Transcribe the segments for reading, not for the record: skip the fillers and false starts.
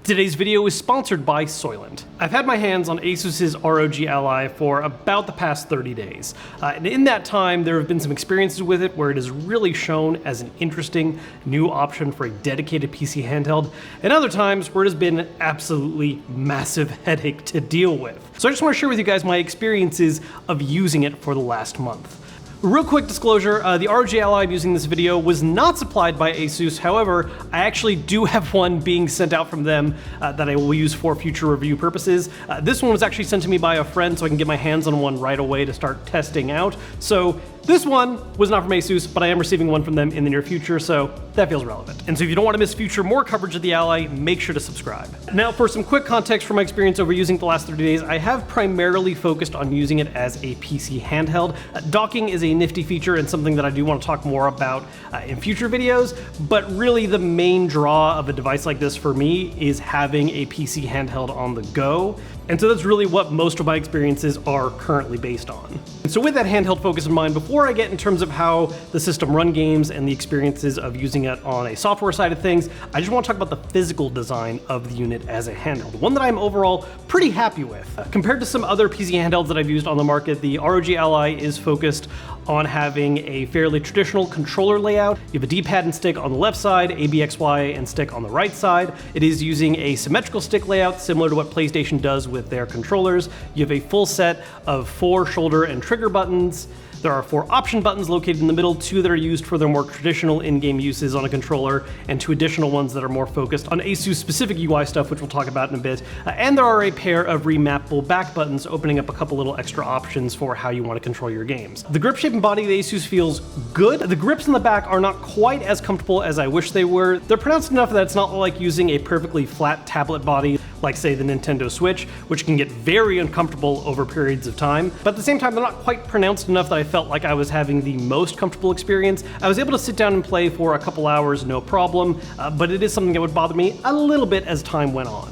Today's video is sponsored by Soylent. I've had my hands on Asus's ROG Ally for about the past 30 days. And in that time, there have been some experiences with it where it has really shown as an interesting new option for a dedicated PC handheld, and other times where it has been an absolutely massive headache to deal with. So I just want to share with you guys my experiences of using it for the last month. Real quick disclosure, the ROG Ally I'm using in this video was not supplied by Asus. However, I actually do have one being sent out from them that I will use for future review purposes. This one was actually sent to me by a friend so I can get my hands on one right away to start testing out. So this one was not from Asus, but I am receiving one from them in the near future, so that feels relevant. And so if you don't want to miss more coverage of the Ally, make sure to subscribe. Now, for some quick context from my experience over using it the last 30 days, I have primarily focused on using it as a PC handheld. Docking is a nifty feature and something that I do want to talk more about in future videos, but really the main draw of a device like this for me is having a PC handheld on the go. And so that's really what most of my experiences are currently based on. And so with that handheld focus in mind, before I get in terms of how the system run games and the experiences of using it on a software side of things, I just want to talk about the physical design of the unit as a handheld, one that I'm overall pretty happy with. Compared to some other PC handhelds that I've used on the market, the ROG Ally is focused on having a fairly traditional controller layout. You have a D-pad and stick on the left side, A, B, X, Y, and stick on the right side. It is using a symmetrical stick layout similar to what PlayStation does with their controllers. You have a full set of 4 shoulder and trigger buttons. There are 4 option buttons located in the middle, 2 that are used for their more traditional in-game uses on a controller, and 2 additional ones that are more focused on Asus-specific UI stuff, which we'll talk about in a bit. And there are a pair of remappable back buttons, opening up a couple little extra options for how you want to control your games. The grip shape and body of the Asus feels good. The grips in the back are not quite as comfortable as I wish they were. They're pronounced enough that it's not like using a perfectly flat tablet body like, say, the Nintendo Switch, which can get very uncomfortable over periods of time. But at the same time, they're not quite pronounced enough that I felt like I was having the most comfortable experience. I was able to sit down and play for a couple hours, no problem, but it is something that would bother me a little bit as time went on.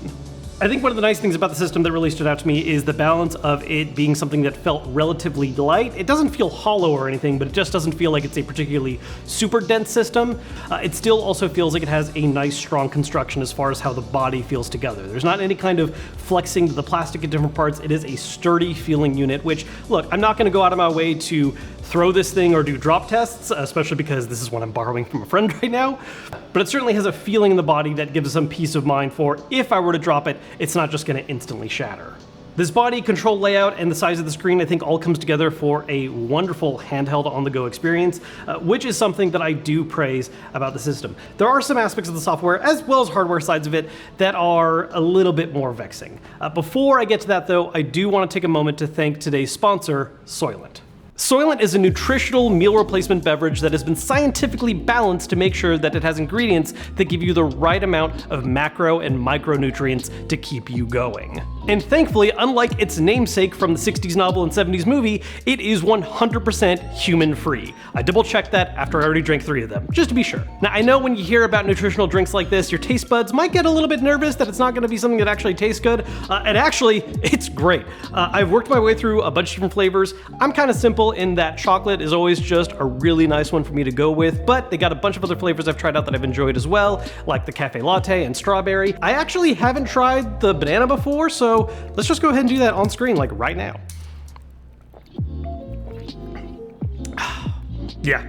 I think one of the nice things about the system that really stood out to me is the balance of it being something that felt relatively light. It doesn't feel hollow or anything, but it just doesn't feel like it's a particularly super dense system. It still also feels like it has a nice, strong construction as far as how the body feels together. There's not any kind of flexing to the plastic in different parts. It is a sturdy feeling unit, which, look, I'm not going to go out of my way to throw this thing or do drop tests, especially because this is one I'm borrowing from a friend right now. But it certainly has a feeling in the body that gives some peace of mind for if I were to drop it, it's not just going to instantly shatter. This body, control layout, and the size of the screen I think all comes together for a wonderful handheld on-the-go experience, which is something that I do praise about the system. There are some aspects of the software, as well as hardware sides of it, that are a little bit more vexing. Before I get to that though, I do want to take a moment to thank today's sponsor, Soylent. Soylent is a nutritional meal replacement beverage that has been scientifically balanced to make sure that it has ingredients that give you the right amount of macro and micronutrients to keep you going. And thankfully, unlike its namesake from the 60s novel and 70s movie, it is 100% human-free. I double-checked that after I already drank 3 of them, just to be sure. Now, I know when you hear about nutritional drinks like this, your taste buds might get a little bit nervous that it's not gonna be something that actually tastes good, and actually, it's great. I've worked my way through a bunch of different flavors. I'm kind of simple in that chocolate is always just a really nice one for me to go with, but they got a bunch of other flavors I've tried out that I've enjoyed as well, like the cafe latte and strawberry. I actually haven't tried the banana before, so let's just go ahead and do that on screen, like right now. Yeah,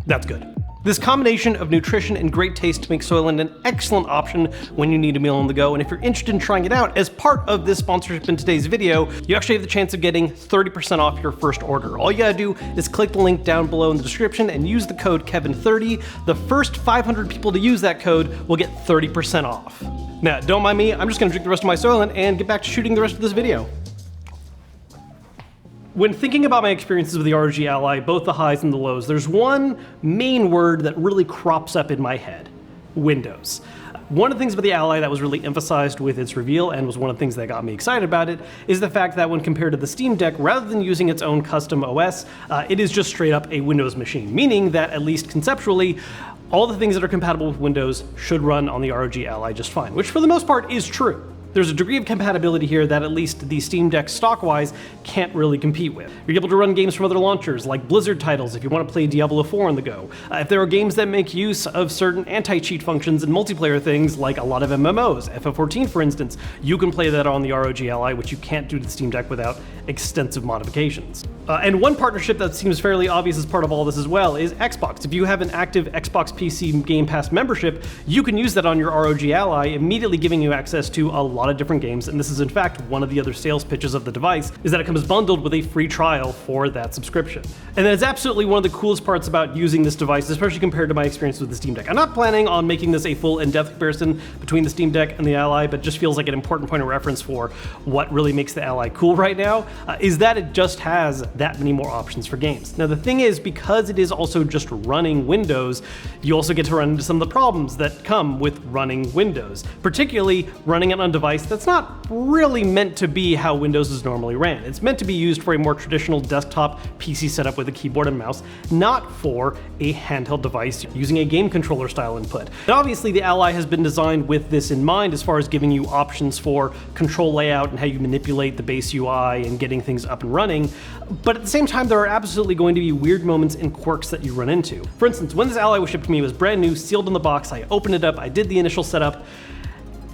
that's good. This combination of nutrition and great taste makes Soylent an excellent option when you need a meal on the go, and if you're interested in trying it out, as part of this sponsorship in today's video, you actually have the chance of getting 30% off your first order. All you gotta do is click the link down below in the description and use the code Kevin30. The first 500 people to use that code will get 30% off. Now, don't mind me, I'm just gonna drink the rest of my Soylent and get back to shooting the rest of this video. When thinking about my experiences with the ROG Ally, both the highs and the lows, there's one main word that really crops up in my head: Windows. One of the things about the Ally that was really emphasized with its reveal, and was one of the things that got me excited about it, is the fact that when compared to the Steam Deck, rather than using its own custom OS, it is just straight up a Windows machine, meaning that, at least conceptually, all the things that are compatible with Windows should run on the ROG Ally just fine, which for the most part is true. There's a degree of compatibility here that at least the Steam Deck stock-wise can't really compete with. You're able to run games from other launchers, like Blizzard titles if you want to play Diablo 4 on the go. If there are games that make use of certain anti-cheat functions and multiplayer things, like a lot of MMOs, FF14 for instance, you can play that on the ROG Ally, which you can't do to the Steam Deck without extensive modifications. And one partnership that seems fairly obvious as part of all this as well is Xbox. If you have an active Xbox PC Game Pass membership, you can use that on your ROG Ally, immediately giving you access to a lot of different games, and this is in fact one of the other sales pitches of the device, is that it comes bundled with a free trial for that subscription. And that is absolutely one of the coolest parts about using this device, especially compared to my experience with the Steam Deck. I'm not planning on making this a full in-depth comparison between the Steam Deck and the Ally, but just feels like an important point of reference for what really makes the Ally cool right now, is that it just has that many more options for games. Now the thing is, because it is also just running Windows, you also get to run into some of the problems that come with running Windows, particularly running it on a device that's not really meant to be how Windows is normally ran. It's meant to be used for a more traditional desktop PC setup with a keyboard and mouse, not for a handheld device using a game controller style input. And obviously the Ally has been designed with this in mind as far as giving you options for control layout and how you manipulate the base UI and getting things up and running, but at the same time there are absolutely going to be weird moments and quirks that you run into. For instance, when this Ally was shipped to me, it was brand new, sealed in the box, I opened it up, I did the initial setup,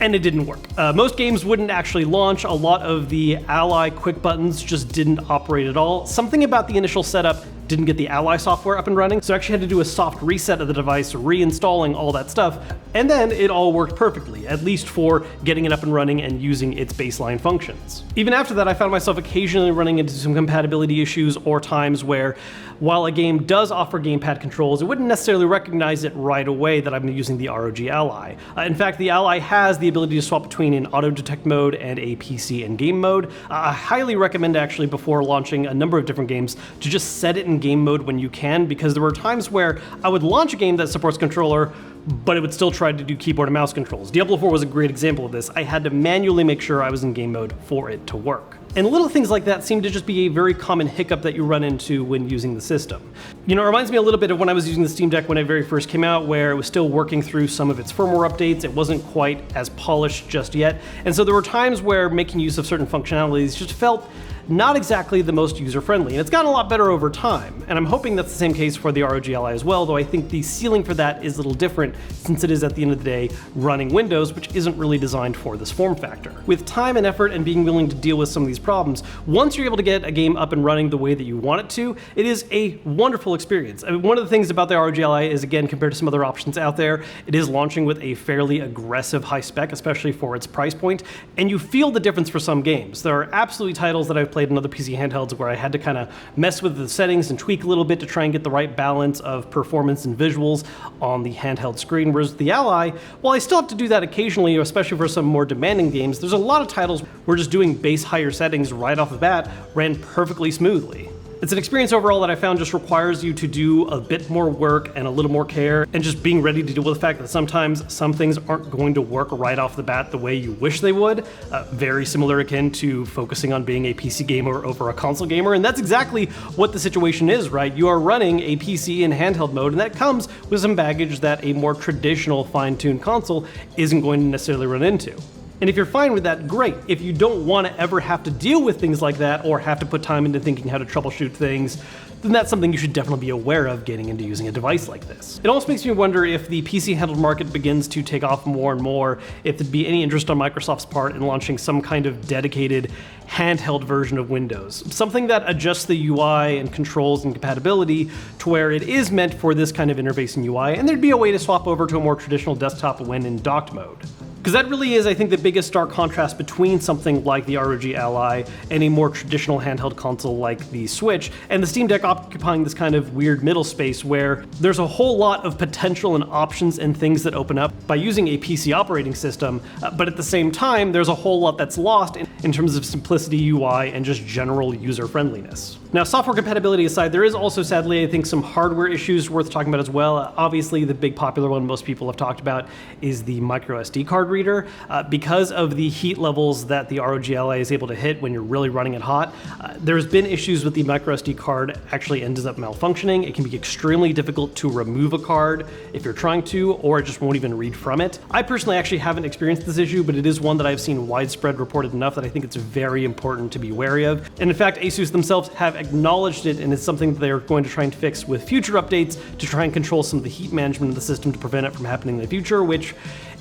and it didn't work. Most games wouldn't actually launch. A lot of the Ally quick buttons just didn't operate at all. Something about the initial setup didn't get the Ally software up and running, so I actually had to do a soft reset of the device, reinstalling all that stuff, and then it all worked perfectly, at least for getting it up and running and using its baseline functions. Even after that, I found myself occasionally running into some compatibility issues or times where, while a game does offer gamepad controls, it wouldn't necessarily recognize it right away that I'm using the ROG Ally. In fact, the Ally has the ability to swap between an auto detect mode and a PC and game mode. I highly recommend actually, before launching a number of different games, to just set it in game mode when you can, because there were times where I would launch a game that supports controller, but it would still try to do keyboard and mouse controls. Diablo 4 was a great example of this. I had to manually make sure I was in game mode for it to work. And little things like that seem to just be a very common hiccup that you run into when using the system. You know, it reminds me a little bit of when I was using the Steam Deck when it very first came out, where it was still working through some of its firmware updates. It wasn't quite as polished just yet. And so there were times where making use of certain functionalities just felt not exactly the most user-friendly, and it's gotten a lot better over time, and I'm hoping that's the same case for the ROG Ally as well, though I think the ceiling for that is a little different since it is, at the end of the day, running Windows, which isn't really designed for this form factor. With time and effort and being willing to deal with some of these problems, once you're able to get a game up and running the way that you want it to, it is a wonderful experience. I mean, one of the things about the ROG Ally is, again, compared to some other options out there, it is launching with a fairly aggressive high spec, especially for its price point, and you feel the difference for some games. There are absolutely titles that I've played in other PC handhelds where I had to kind of mess with the settings and tweak a little bit to try and get the right balance of performance and visuals on the handheld screen, whereas with the Ally, while I still have to do that occasionally, especially for some more demanding games, there's a lot of titles where just doing base higher settings right off the bat ran perfectly smoothly. It's an experience overall that I found just requires you to do a bit more work and a little more care, and just being ready to deal with the fact that sometimes some things aren't going to work right off the bat the way you wish they would. Very similar akin to focusing on being a PC gamer over a console gamer, and that's exactly what the situation is, right? You are running a PC in handheld mode, and that comes with some baggage that a more traditional fine-tuned console isn't going to necessarily run into. And if you're fine with that, great. If you don't want to ever have to deal with things like that or have to put time into thinking how to troubleshoot things, then that's something you should definitely be aware of getting into using a device like this. It also makes me wonder if the PC handheld market begins to take off more and more, if there'd be any interest on Microsoft's part in launching some kind of dedicated handheld version of Windows. Something that adjusts the UI and controls and compatibility to where it is meant for this kind of interface and UI, and there'd be a way to swap over to a more traditional desktop when in docked mode. Because that really is, I think, the biggest stark contrast between something like the ROG Ally and a more traditional handheld console like the Switch, and the Steam Deck occupying this kind of weird middle space where there's a whole lot of potential and options and things that open up by using a PC operating system, but at the same time, there's a whole lot that's lost in terms of simplicity, UI, and just general user friendliness. Now, software compatibility aside, there is also, sadly, I think, some hardware issues worth talking about as well. Obviously, the big popular one most people have talked about is the micro SD card reader. Because of the heat levels that the ROG Ally is able to hit when you're really running it hot, there's been issues with the microSD card actually ends up malfunctioning. It can be extremely difficult to remove a card if you're trying to, or it just won't even read from it. I personally actually haven't experienced this issue, but it is one that I've seen widespread reported enough that I think it's very important to be wary of. And in fact, Asus themselves have acknowledged it, and it's something that they're going to try and fix with future updates to try and control some of the heat management of the system to prevent it from happening in the future, which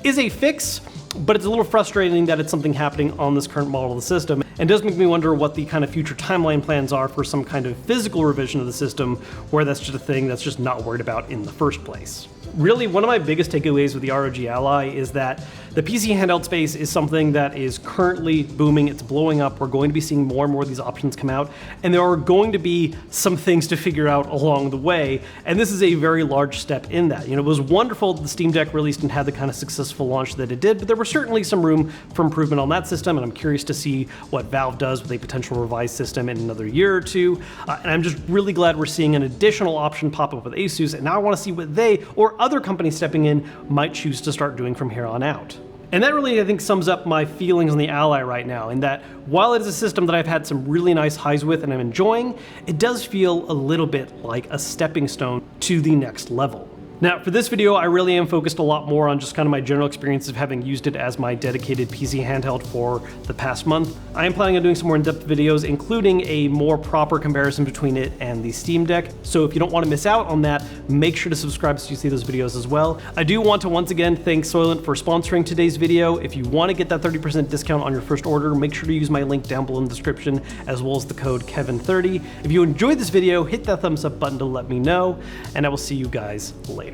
is a fix, but it's a little frustrating that it's something happening on this current model of the system, and does make me wonder what the kind of future timeline plans are for some kind of physical revision of the system where that's just a thing that's just not worried about in the first place. Really, one of my biggest takeaways with the ROG Ally is that the PC handheld space is something that is currently booming. It's blowing up. We're going to be seeing more and more of these options come out, and there are going to be some things to figure out along the way, and this is a very large step in that. You know, it was wonderful that the Steam Deck released and had the kind of successful launch that it did, but there was certainly some room for improvement on that system, and I'm curious to see what Valve does with a potential revised system in another year or two, and I'm just really glad we're seeing an additional option pop up with Asus, and now I want to see what they or other companies stepping in might choose to start doing from here on out. And that really, I think, sums up my feelings on the Ally right now, in that while it is a system that I've had some really nice highs with and I'm enjoying, it does feel a little bit like a stepping stone to the next level. Now, for this video, I really am focused a lot more on just kind of my general experience of having used it as my dedicated PC handheld for the past month. I am planning on doing some more in-depth videos, including a more proper comparison between it and the Steam Deck. So if you don't want to miss out on that, make sure to subscribe so you see those videos as well. I do want to once again thank Soylent for sponsoring today's video. If you want to get that 30% discount on your first order, make sure to use my link down below in the description, as well as the code Kevin30. If you enjoyed this video, hit that thumbs up button to let me know, and I will see you guys later.